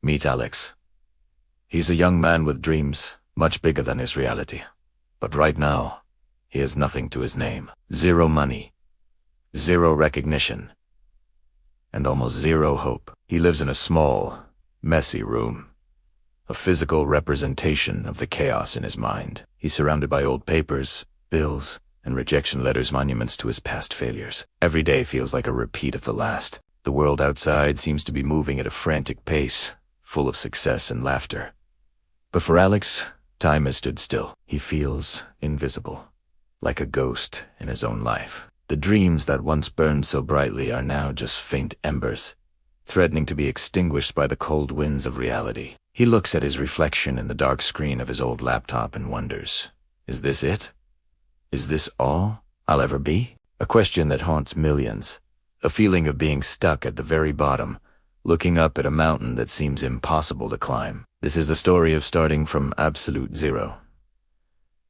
Meet Alex. He's a young man with dreams, much bigger than his reality. But right now, he has nothing to his name. Zero money, zero recognition, and almost zero hope. He lives in a small, messy room, a physical representation of the chaos in his mind. He's surrounded by old papers, bills, and rejection letters, monuments to his past failures. Every day feels like a repeat of the last. The world outside seems to be moving at a frantic pace, full of success and laughter. But for Alex, time has stood still. He feels invisible, like a ghost in his own life. The dreams that once burned so brightly are now just faint embers, threatening to be extinguished by the cold winds of reality. He looks at his reflection in the dark screen of his old laptop and wonders, is this it? Is this all I'll ever be? A question that haunts millions. A feeling of being stuck at the very bottom, looking up at a mountain that seems impossible to climb. This is the story of starting from absolute zero.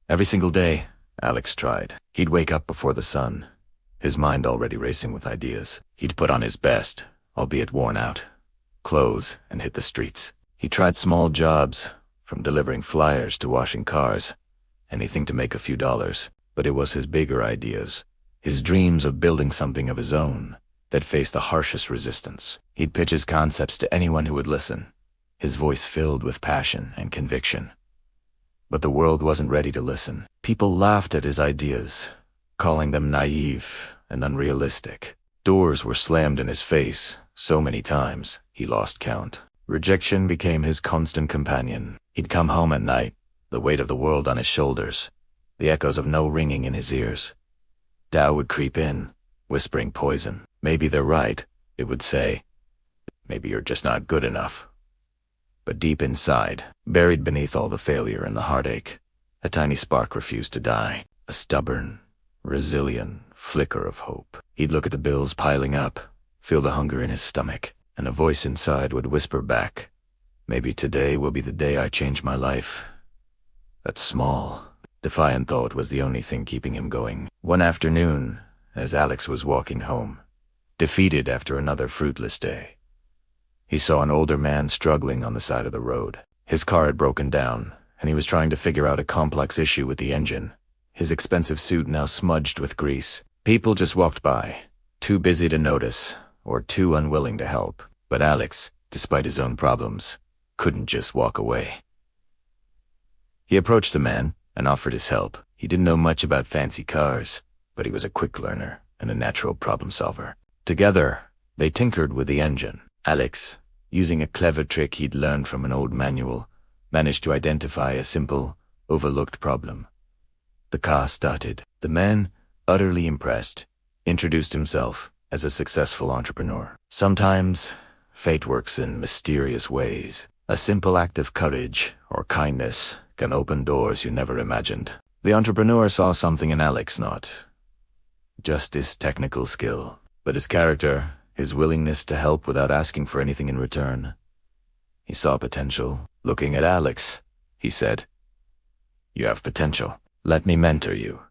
Every single day, Alex tried. He'd wake up before the sun, his mind already racing with ideas. He'd put on his best, albeit worn out, clothes and hit the streets. He tried small jobs, from delivering flyers to washing cars, anything to make a few dollars. But it was his bigger ideas, his dreams of building something of his own, that faced the harshest resistance. He'd pitch his concepts to anyone who would listen, his voice filled with passion and conviction. But the world wasn't ready to listen. People laughed at his ideas, calling them naive and unrealistic. Doors were slammed in his face so many times, he lost count. Rejection became his constant companion. He'd come home at night, the weight of the world on his shoulders, the echoes of no ringing in his ears. Doubt would creep in, whispering poison. Maybe they're right, it would say. Maybe you're just not good enough. But deep inside, buried beneath all the failure and the heartache, a tiny spark refused to die. A stubborn, resilient flicker of hope. He'd look at the bills piling up, feel the hunger in his stomach, and a voice inside would whisper back, maybe today will be the day I change my life. That small, defiant thought was the only thing keeping him going. One afternoon, as Alex was walking home, defeated after another fruitless day, he saw an older man struggling on the side of the road. His car had broken down, and he was trying to figure out a complex issue with the engine, his expensive suit now smudged with grease. People just walked by, too busy to notice, or too unwilling to help. But Alex, despite his own problems, couldn't just walk away. He approached the man and offered his help. He didn't know much about fancy cars, but he was a quick learner and a natural problem solver. Together, they tinkered with the engine. Alex, using a clever trick he'd learned from an old manual, managed to identify a simple, overlooked problem. The car started. The man, utterly impressed, introduced himself as a successful entrepreneur. Sometimes, fate works in mysterious ways. A simple act of courage or kindness can open doors you never imagined. The entrepreneur saw something in Alex, not just his technical skill, but his character, his willingness to help without asking for anything in return. He saw potential. Looking at Alex, he said, "You have potential. Let me mentor you."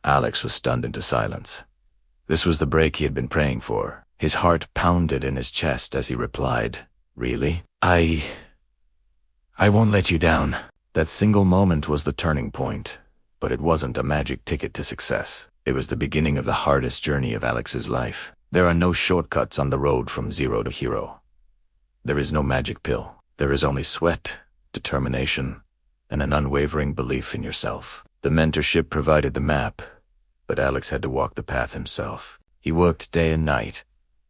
Alex was stunned into silence. This was the break he had been praying for. His heart pounded in his chest as he replied, "Really? I won't let you down." That single moment was the turning point, but it wasn't a magic ticket to success. It was the beginning of the hardest journey of Alex's life. There are no shortcuts on the road from zero to hero. There is no magic pill. There is only sweat, determination, and an unwavering belief in yourself. The mentorship provided the map, but Alex had to walk the path himself. He worked day and night,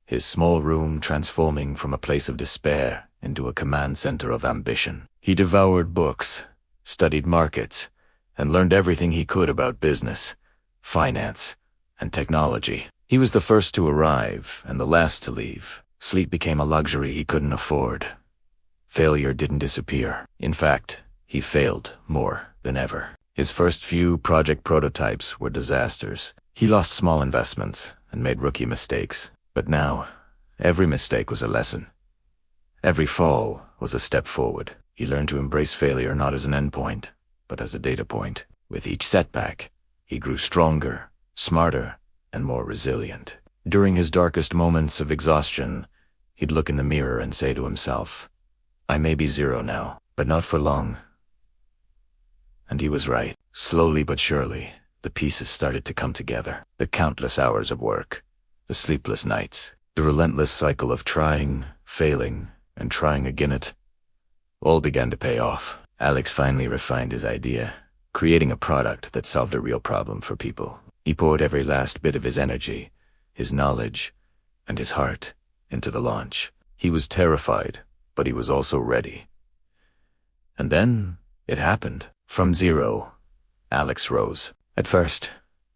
his small room transforming from a place of despair into a command center of ambition. He devoured books, studied markets, and learned everything he could about business, finance, and technology. He was the first to arrive and the last to leave. Sleep became a luxury he couldn't afford. Failure didn't disappear. In fact, he failed more than ever. His first few project prototypes were disasters. He lost small investments and made rookie mistakes. But now, every mistake was a lesson. Every fall was a step forward. He learned to embrace failure not as an endpoint, but as a data point. With each setback, he grew stronger, smarter, and more resilient. During his darkest moments of exhaustion, he'd look in the mirror and say to himself, I may be zero now, but not for long. And he was right. Slowly but surely, the pieces started to come together. The countless hours of work, the sleepless nights, the relentless cycle of trying, failing, and trying again it all began to pay off. Alex finally refined his idea, creating a product that solved a real problem for people. He poured every last bit of his energy, his knowledge, and his heart into the launch. He was terrified, but he was also ready. And then it happened. From zero, Alex rose. At first,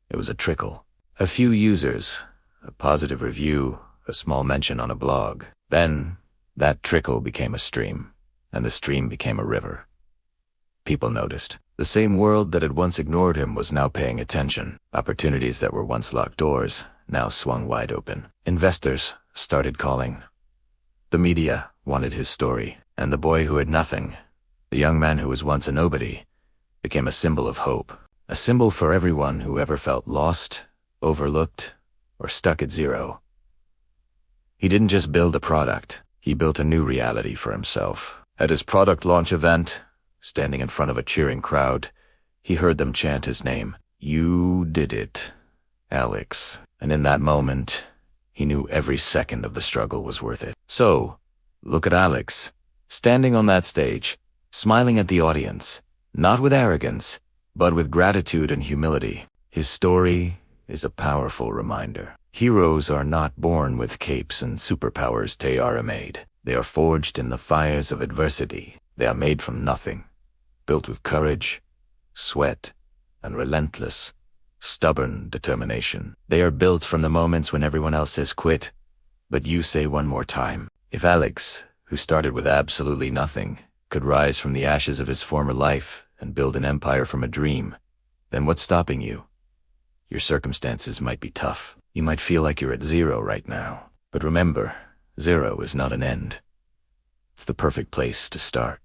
it was a trickle. A few users, a positive review, a small mention on a blog. Then, that trickle became a stream, and the stream became a river. People noticed. The same world that had once ignored him was now paying attention. Opportunities that were once locked doors now swung wide open. Investors started calling. The media wanted his story, and the boy who had nothing, the young man who was once a nobody, became a symbol of hope. A symbol for everyone who ever felt lost, overlooked, or stuck at zero. He didn't just build a product, he built a new reality for himself. At his product launch event, standing in front of a cheering crowd, he heard them chant his name. "You did it, Alex." And in that moment, he knew every second of the struggle was worth it. So, look at Alex, standing on that stage, smiling at the audience, not with arrogance, but with gratitude and humility. His story is a powerful reminder. Heroes are not born with capes and superpowers tailor-made. They are forged in the fires of adversity. They are made from nothing, built with courage, sweat, and relentless, stubborn determination. They are built from the moments when everyone else says quit, but you say one more time. If Alex, who started with absolutely nothing, could rise from the ashes of his former life and build an empire from a dream, then what's stopping you? Your circumstances might be tough. You might feel like you're at zero right now. But remember, zero is not an end. It's the perfect place to start.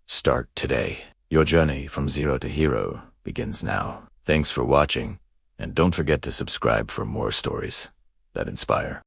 Start today. Your journey from zero to hero begins now. Thanks for watching, and don't forget to subscribe for more stories that inspire.